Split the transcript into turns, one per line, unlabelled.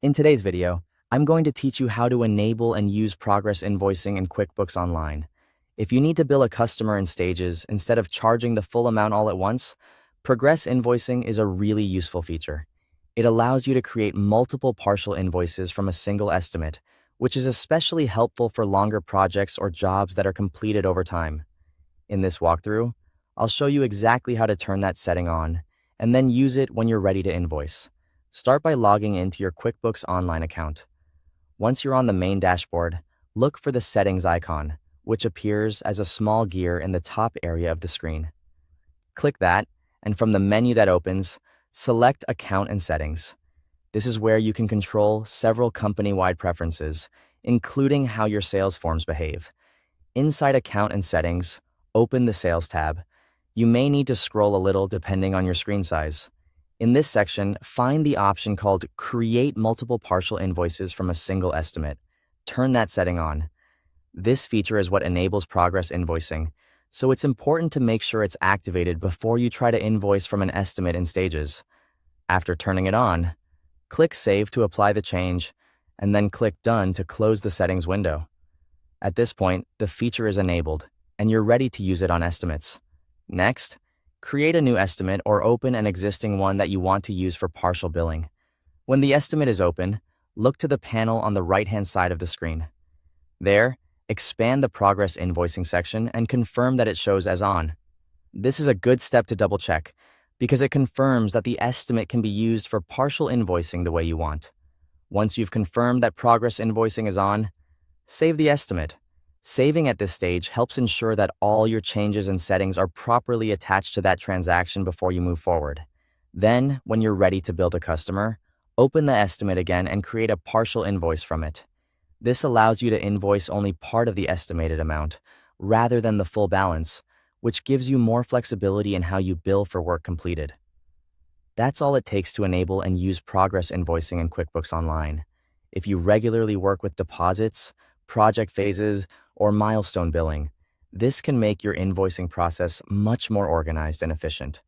In today's video, I'm going to teach you how to enable and use progress invoicing in QuickBooks Online. If you need to bill a customer in stages instead of charging the full amount all at once, progress invoicing is a really useful feature. It allows you to create multiple partial invoices from a single estimate, which is especially helpful for longer projects or jobs that are completed over time. In this walkthrough, I'll show you exactly how to turn that setting on, and then use it when you're ready to invoice. Start by logging into your QuickBooks Online account. Once you're on the main dashboard, look for the Settings icon, which appears as a small gear in the top area of the screen. Click that, and from the menu that opens, select Account and Settings. This is where you can control several company-wide preferences, including how your sales forms behave. Inside Account and Settings, open the Sales tab. You may need to scroll a little depending on your screen size. In this section, find the option called Create Multiple Partial Invoices from a Single Estimate. Turn that setting on. This feature is what enables progress invoicing, so it's important to make sure it's activated before you try to invoice from an estimate in stages. After turning it on, click Save to apply the change, and then click Done to close the settings window. At this point, the feature is enabled, and you're ready to use it on estimates. Next, create a new estimate or open an existing one that you want to use for partial billing. When the estimate is open, look to the panel on the right-hand side of the screen. There, expand the Progress Invoicing section and confirm that it shows as on. This is a good step to double-check, because it confirms that the estimate can be used for partial invoicing the way you want. Once you've confirmed that Progress Invoicing is on, save the estimate. Saving at this stage helps ensure that all your changes and settings are properly attached to that transaction before you move forward. Then, when you're ready to bill the customer, open the estimate again and create a partial invoice from it. This allows you to invoice only part of the estimated amount, rather than the full balance, which gives you more flexibility in how you bill for work completed. That's all it takes to enable and use progress invoicing in QuickBooks Online. If you regularly work with deposits, project phases, or milestone billing, this can make your invoicing process much more organized and efficient.